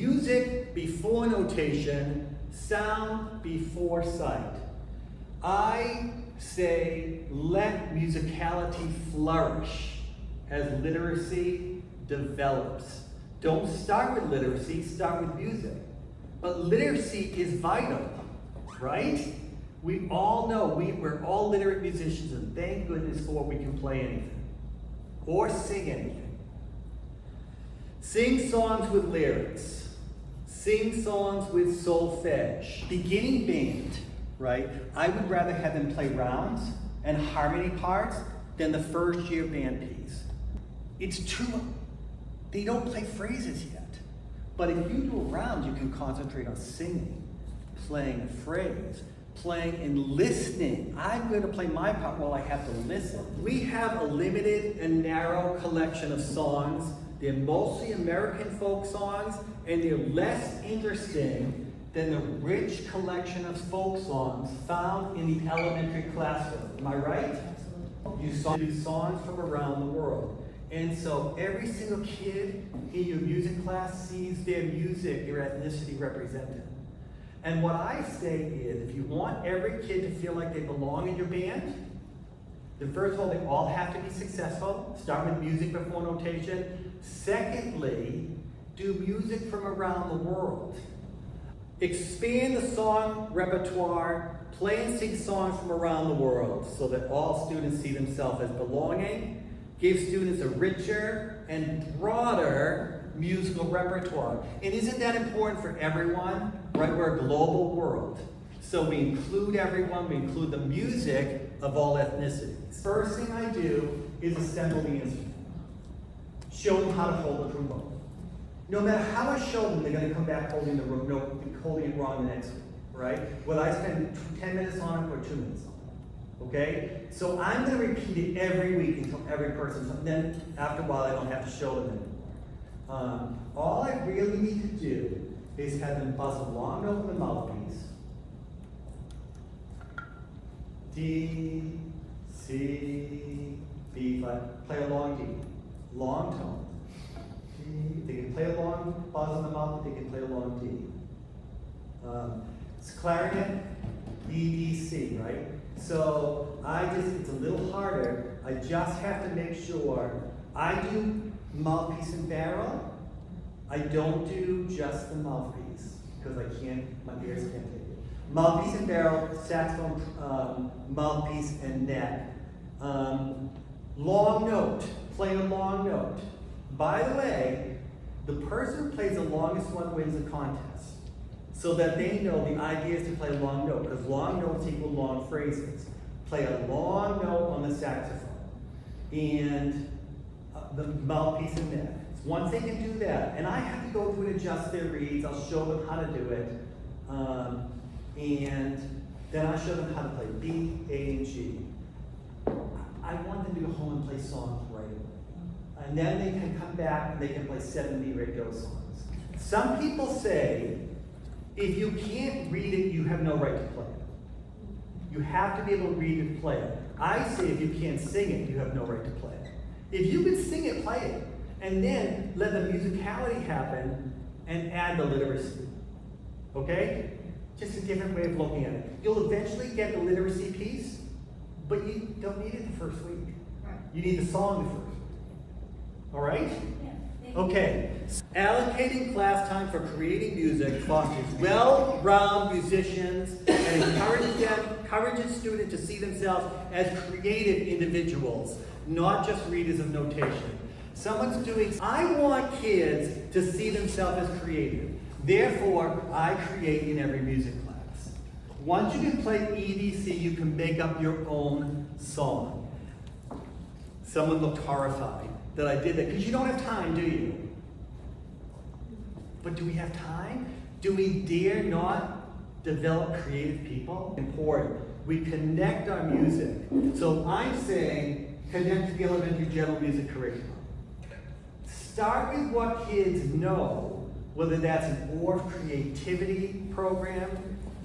Music before notation, sound before sight. I say let musicality flourish as literacy develops. Don't start with literacy, start with music. But literacy is vital, right? We all know we're all literate musicians, and thank goodness for we can play anything or sing anything. Sing songs with lyrics. Sing songs with solfege. Beginning band, right? I would rather have them play rounds and harmony parts than the first year band piece. They don't play phrases yet. But if you do a round, you can concentrate on singing, playing a phrase, playing and listening. I'm going to play my part while I have to listen. We have a limited and narrow collection of songs. They're mostly American folk songs, and they're less interesting than the rich collection of folk songs found in the elementary classroom. Am I right? You saw these songs from around the world. And so every single kid in your music class sees their music, their ethnicity represented. And what I say is, if you want every kid to feel like they belong in your band, then first of all, they all have to be successful. Start with music before notation. Secondly, do music from around the world. Expand the song repertoire, play and sing songs from around the world so that all students see themselves as belonging. Give students a richer and broader musical repertoire. And isn't that important for everyone? Right, we're a global world. So we include everyone, we include the music of all ethnicities. First thing I do is assemble the instrument. Show them how to hold the trombone. No matter how I show them, they're going to come back holding it wrong the next week, right? Whether I spend 10 minutes on it or 2 minutes on it, okay? So I'm going to repeat it every week until every person, then after a while I don't have to show them anymore. All I really need to do is have them buzz a long note with the mouthpiece. D, C, B, play a long D, long tone. D, they can play a long buzz in the mouth, they can play a long D. It's clarinet, E, D, C, right? So it's a little harder. I just have to make sure I do mouthpiece and barrel. I don't do just the mouthpiece because my ears can't take it. Mouthpiece and barrel, saxophone, mouthpiece and neck. Long note, play a long note. By the way, the person who plays the longest one wins the contest. So that they know the idea is to play a long note, because long notes equal long phrases. Play a long note on the saxophone and the mouthpiece and neck. Once they can do that, and I have to go through and adjust their reeds, I'll show them how to do it, and then I'll show them how to play B, A, and G. I want them to go home and play songs right away. And then they can come back and they can play 7 B radio songs. Some people say, if you can't read it, you have no right to play it. You have to be able to read and play it. I say if you can't sing it, you have no right to play it. If you can sing it, play it. And then let the musicality happen and add the literacy. Okay? Just a different way of looking at it. You'll eventually get the literacy piece, but you don't need it the first week. You need the song the first week. All right? Okay. Allocating class time for creating music fosters well-rounded musicians and encourages students to see themselves as creative individuals, not just readers of notation. I want kids to see themselves as creative. Therefore, I create in every music class. Once you can play EDC, you can make up your own song. Someone looked horrified that I did that, because you don't have time, do you? But do we have time? Do we dare not develop creative people? Important. We connect our music. So I'm saying connect to the elementary general music curriculum. Start with what kids know, whether that's an ORF creativity program,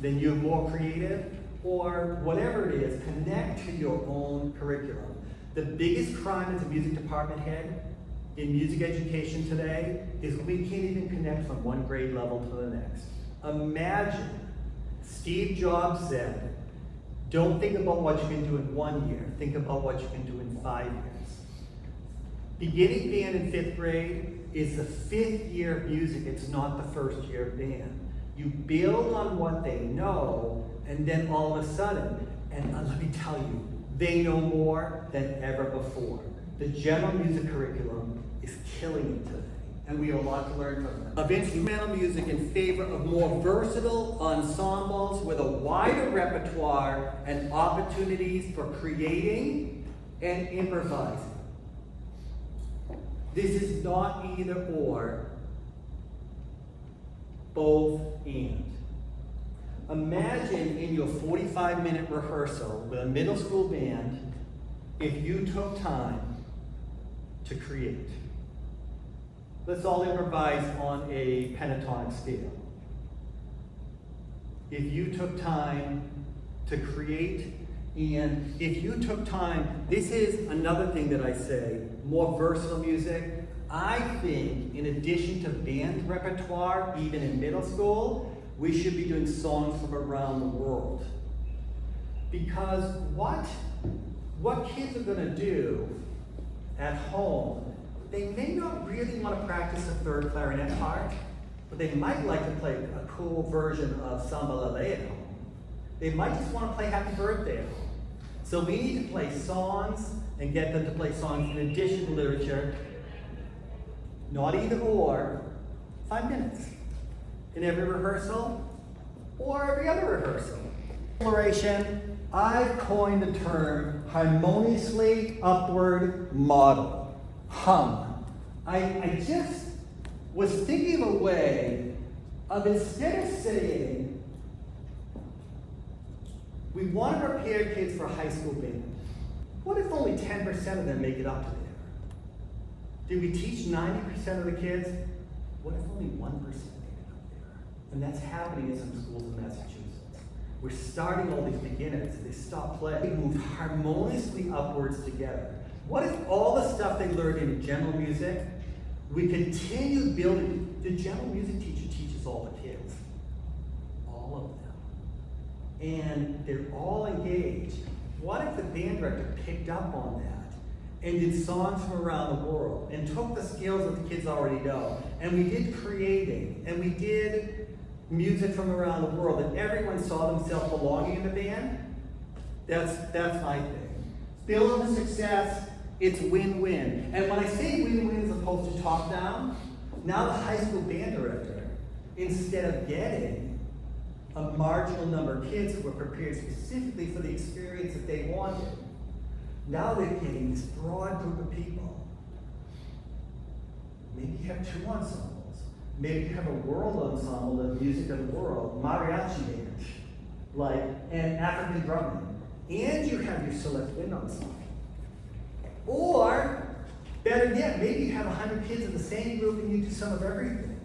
then you're more creative, or whatever it is, connect to your own curriculum. The biggest crime as a music department head in music education today is we can't even connect from one grade level to the next. Imagine, Steve Jobs said, don't think about what you can do in 1 year, think about what you can do in 5 years. Beginning band in 5th grade is the 5th year of music, it's not the 1st year of band. You build on what they know, and then all of a sudden, and let me tell you, they know more than ever before. The general music curriculum is killing it today, and we have a lot to learn from them. Of instrumental music in favor of more versatile ensembles with a wider repertoire and opportunities for creating and improvising. This is not either or, both and. Imagine in your 45-minute rehearsal with a middle school band, if you took time to create. Let's all improvise on a pentatonic scale. If you took time to create, and if you took time, this is another thing that I say, more versatile music. I think in addition to band repertoire, even in middle school, we should be doing songs from around the world. Because what kids are gonna do at home, they may not really want to practice a third clarinet part, but they might like to play a cool version of Samba La Lay at home. They might just want to play Happy Birthday at home. So we need to play songs and get them to play songs in addition to literature. Not either or, 5 minutes. In every rehearsal or every other rehearsal. Exploration, I've coined the term harmoniously upward model. Hum. I just was thinking of a way of, instead of saying, we want to prepare kids for a high school band. What if only 10% of them make it up to there? Did we teach 90% of the kids? What if only 1% made it up there? And that's happening in some schools in Massachusetts. We're starting all these beginners, they stop playing. They move harmoniously upwards together. What if all the stuff they learned in general music, we continue building? The general music teacher teaches all the kids. All of them. And they're all engaged. What if the band director picked up on that and did songs from around the world and took the skills that the kids already know, and we did creating, and we did music from around the world, and everyone saw themselves belonging in the band? That's my thing. Build on success, it's win-win. And when I say win-win as opposed to top-down, now the high school band director, instead of getting a marginal number of kids who were prepared specifically for the experience that they wanted, now they're getting this broad group of people. Maybe you have 2 ensembles. Maybe you have a world ensemble of music of the world, mariachi band, and African drumming. And you have your select wind ensemble. Or, better yet, maybe you have 100 kids in the same group and you do some of everything.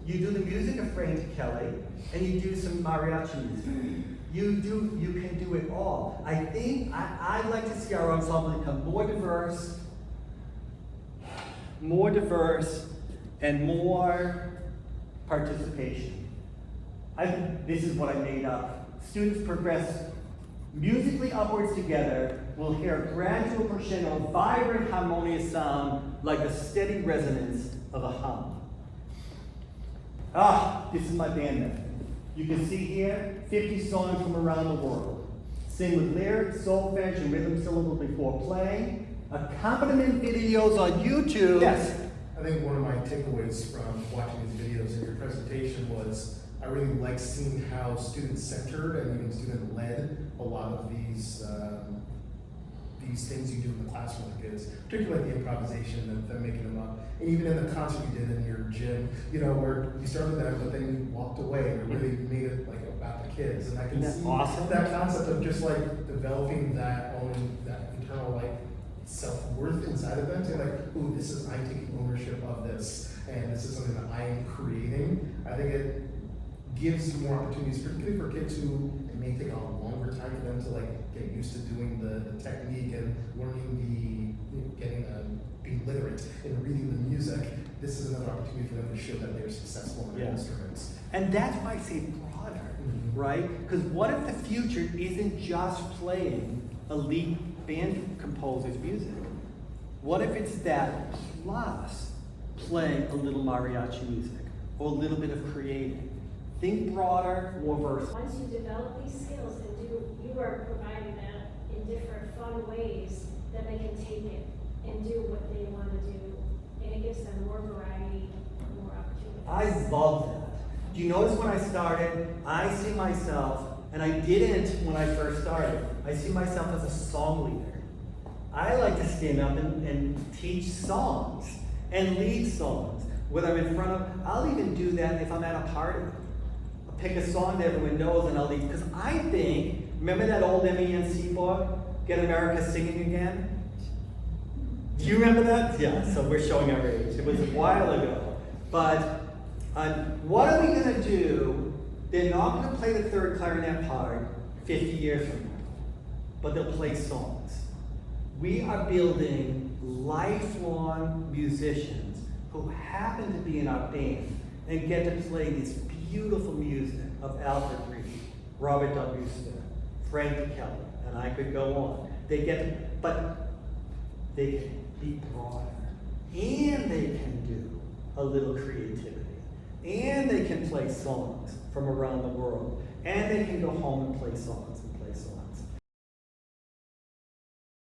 You do the music of Frank Kelly, and you do some mariachi music. You can do it all. I think I'd like to see our ensemble become more diverse, and more participation. This is what I made up. Students progress musically upwards together, will hear a gradual crescendo, vibrant, harmonious sound like the steady resonance of a hum. This is my band method. You can see here 50 songs from around the world. Sing with lyrics, solfege, and rhythm syllables before playing. Accompaniment videos on YouTube. Yes. I think one of my takeaways from watching these videos in your presentation was I really like seeing how student-centered and even student-led a lot of these things you do in the classroom with kids, particularly like the improvisation and them making them up. And even in the concert you did in your gym, where you started that, but then you walked away and it really made it like about the kids. And I can see awesome? That concept of just like developing that internal like self-worth inside of them, saying like, ooh, I'm taking ownership of this, and this is something that I am creating. I think it gives you more opportunities, particularly for kids who it may take a longer time for them to like get used to doing the technique and learning getting be literate in reading the music, this is another opportunity for them to show that they're successful in their Yeah. instruments. And that's why I say broader, right? Because what if the future isn't just playing elite band composers' music? What if it's that plus playing a little mariachi music or a little bit of creating? Think broader, more versatile. Once you develop these skills and you are providing them in different fun ways, then they can take it and do what they want to do. And it gives them more variety, more opportunities. I love that. Do you notice when I started, I see myself, and I didn't when I first started, I see myself as a song leader. I like to stand up and teach songs and lead songs. Whether I'm in front of, I'll even do that if I'm at a party. I'll pick a song that everyone knows and I'll lead. Because I think, remember that old MENC book, Get America Singing Again? Do you remember that? Yeah, so we're showing our age. It was a while ago. But what are we going to do? They're not going to play the third clarinet part 50 years from now, but they'll play songs. We are building lifelong musicians who happen to be in our band and get to play this beautiful music of Alfred Reed, Robert W. Smith, Frank Kelly, and I could go on. But they can be broader, and they can do a little creativity, and they can play songs from around the world, and they can go home and play songs and play songs.